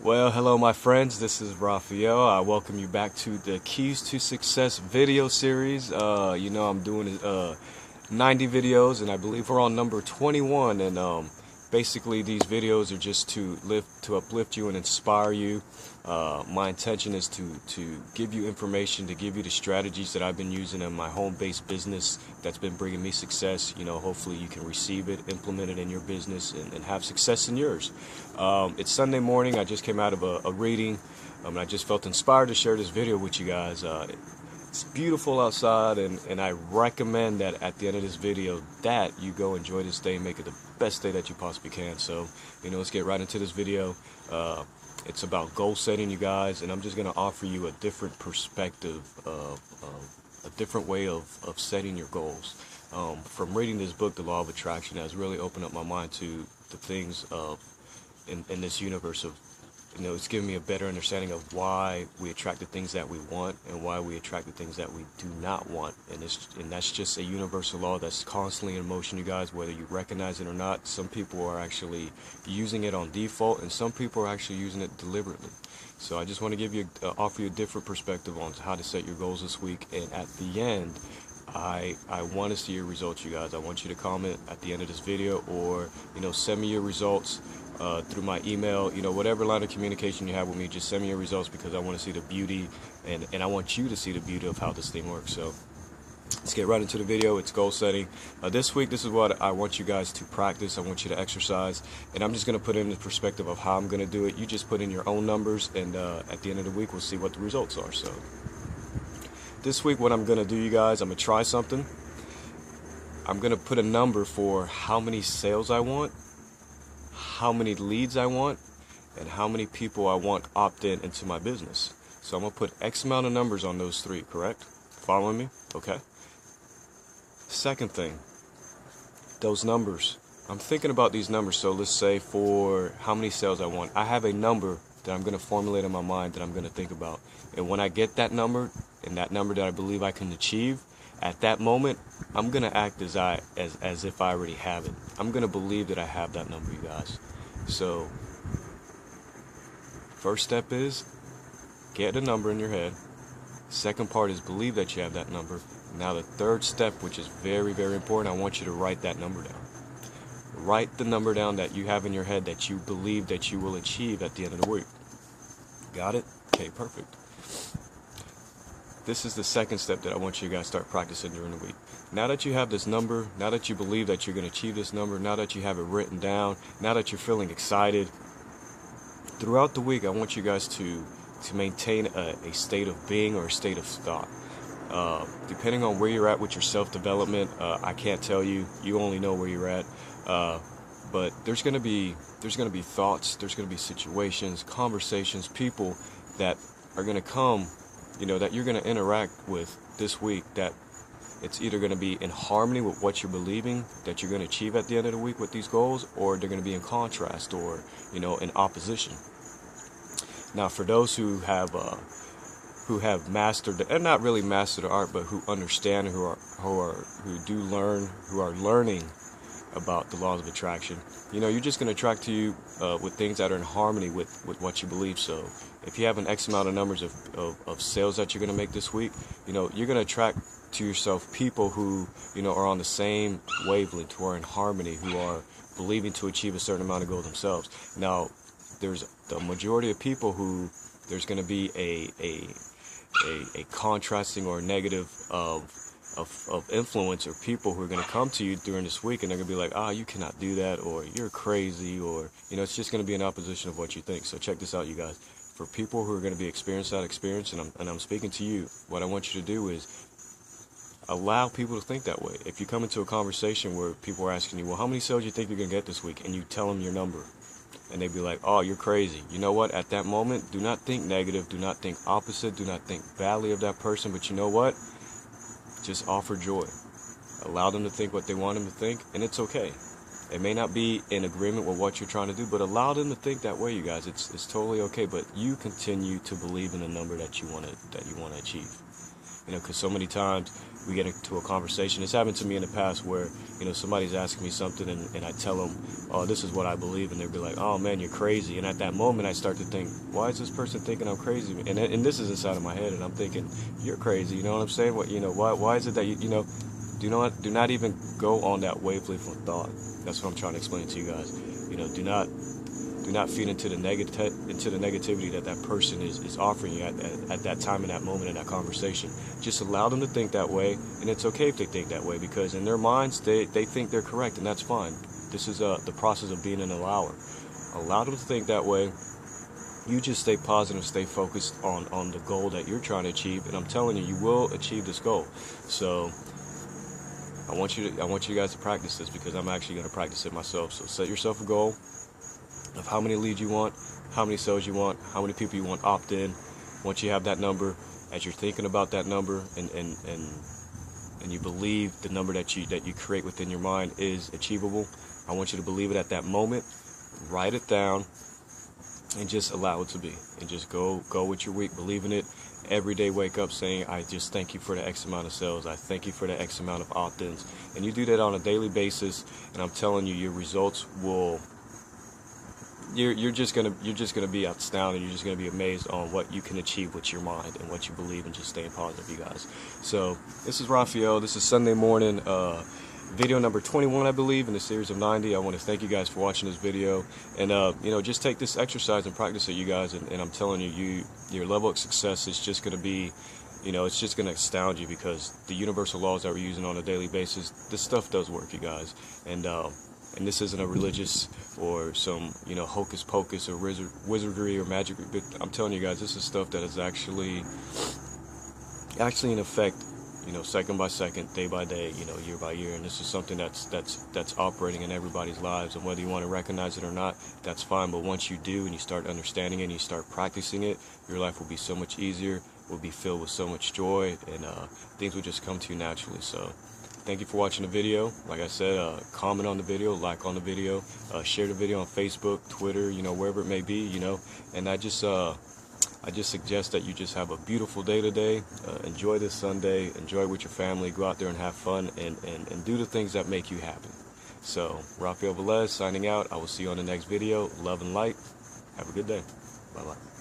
Well, hello my friends, this is Raphael. I welcome you back to the Keys to Success video series. I'm doing 90 videos and I believe we're on number 21, and basically these videos are just to uplift you and inspire you. My intention is to give you information, to give you the strategies that I've been using in my home-based business that's been bringing me success. Hopefully you can receive it, implement it in your business, and have success in yours. It's Sunday morning. I just came out of a reading, and I just felt inspired to share this video with you guys. It's beautiful outside, and I recommend that at the end of this video that you go enjoy this day and make it the best day that you possibly can. So, let's get right into this video. It's about goal setting, you guys, and I'm just going to offer you a different perspective, a different way of setting your goals. From reading this book, The Law of Attraction, has really opened up my mind to the things in this universe of, it's given me a better understanding of why we attract the things that we want and why we attract the things that we do not want. And that's just a universal law that's constantly in motion, you guys, whether you recognize it or not. Some people are actually using it on default, and some people are actually using it deliberately. So I just want to give you, offer you a different perspective on how to set your goals this week. And at the end, I want to see your results, you guys. I want you to comment at the end of this video, or send me your results through my email. Whatever line of communication you have with me, just send me your results, because I want to see the beauty, and I want you to see the beauty of how this thing works. So let's get right into the video. It's goal setting. This week, this is what I want you guys to practice. I want you to exercise, and I'm just going to put in the perspective of how I'm going to do it. You just put in your own numbers, and at the end of the week, we'll see what the results are. So this week, what I'm going to do, you guys, I'm going to try something. I'm going to put a number for how many sales I want, how many leads I want, and how many people I want opt-in into my business. So I'm going to put X amount of numbers on those three, correct? Following me? Okay. Second thing, those numbers. I'm thinking about these numbers. So let's say for how many sales I want, I have a number that I'm going to formulate in my mind that I'm going to think about. And when I get that number, and that number that I believe I can achieve, at that moment, I'm going to act as if I already have it. I'm going to believe that I have that number, you guys. So, first step is get a number in your head. Second part is believe that you have that number. Now the third step, which is very, very important, I want you to write that number down. Write the number down that you have in your head that you believe that you will achieve at the end of the week. Got it? Okay, perfect. This is the second step that I want you guys to start practicing during the week. Now that you have this number, now that you believe that you're going to achieve this number, now that you have it written down, now that you're feeling excited, throughout the week I want you guys to maintain a state of being or a state of thought. Depending on where you're at with your self-development, I can't tell you. You only know where you're at. But there's going to be thoughts, there's going to be situations, conversations, people that are going to come, that you're going to interact with this week, that it's either going to be in harmony with what you're believing that you're going to achieve at the end of the week with these goals, or they're going to be in contrast, or in opposition. Now, for those who have mastered, and not really mastered the art, but who understand, who are learning about the laws of attraction, you're just going to attract to you with things that are in harmony with what you believe. So if you have an X amount of numbers of sales that you're going to make this week, you're going to attract to yourself people who are on the same wavelength, who are in harmony, who are believing to achieve a certain amount of goal themselves. Now, there's the majority of people who there's going to be a contrasting or negative of influence, or people who are going to come to you during this week, and they're going to be like, you cannot do that, or you're crazy, or it's just going to be an opposition of what you think. So check this out, you guys. For people who are going to be experiencing that experience, and I'm speaking to you, what I want you to do is allow people to think that way. If you come into a conversation where people are asking you, well, how many sales do you think you're going to get this week, and you tell them your number, and they'd be like, oh, you're crazy. You know what? At that moment, do not think negative, do not think opposite, do not think badly of that person, but you know what? Just offer joy. Allow them to think what they want them to think, and it's okay. It may not be in agreement with what you're trying to do, but allow them to think that way, you guys. It's totally okay, but you continue to believe in the number that you want to achieve. because so many times we get into a conversation. It's happened to me in the past where, somebody's asking me something and I tell them, oh, this is what I believe, and they'll be like, oh man, you're crazy. And at that moment I start to think, why is this person thinking I'm crazy? And this is inside of my head, and I'm thinking, you're crazy. You know what I'm saying? Why is it that do not even go on that wavelength of thought. That's what I'm trying to explain to you guys. Do not feed into the negativity that person is offering you at that time, in that moment, in that conversation. Just allow them to think that way, and it's okay if they think that way, because in their minds they think they're correct, and that's fine. This is the process of being an allower. Allow them to think that way. You just stay positive, stay focused on the goal that you're trying to achieve, and I'm telling you, you will achieve this goal. So I want you guys to practice this, because I'm actually going to practice it myself. So set yourself a goal of how many leads you want, how many sales you want, how many people you want opt in. Once you have that number, as you're thinking about that number and you believe the number that you create within your mind is achievable, I want you to believe it at that moment. Write it down and just allow it to be, and just go with your week, believe in it. Every day wake up saying, I just thank you for the X amount of sales, I thank you for the X amount of opt-ins. And you do that on a daily basis, and I'm telling you, your results will, you're just gonna be astounded. You're just gonna be amazed on what you can achieve with your mind and what you believe, and just staying positive, you guys. So this is Raphael. This is Sunday morning, video number 21, I believe, in the series of 90. I want to thank you guys for watching this video, and just take this exercise and practice it, you guys. And I'm telling you, your level of success is just going to be, it's just going to astound you, because the universal laws that we're using on a daily basis, this stuff does work, you guys. And this isn't a religious or some hocus pocus or wizardry or magic. I'm telling you guys, this is stuff that is actually in effect, second by second, day by day, year by year. And this is something that's operating in everybody's lives. And whether you want to recognize it or not, that's fine. But once you do, and you start understanding it, and you start practicing it, your life will be so much easier, will be filled with so much joy, and things will just come to you naturally. So thank you for watching the video. Like I said, comment on the video, like on the video, share the video on Facebook, Twitter, wherever it may be, and I just suggest that you just have a beautiful day today. Enjoy this Sunday, enjoy it with your family, go out there and have fun, and do the things that make you happy. So, Raphael Velez signing out. I will see you on the next video. Love and light. Have a good day. Bye-bye.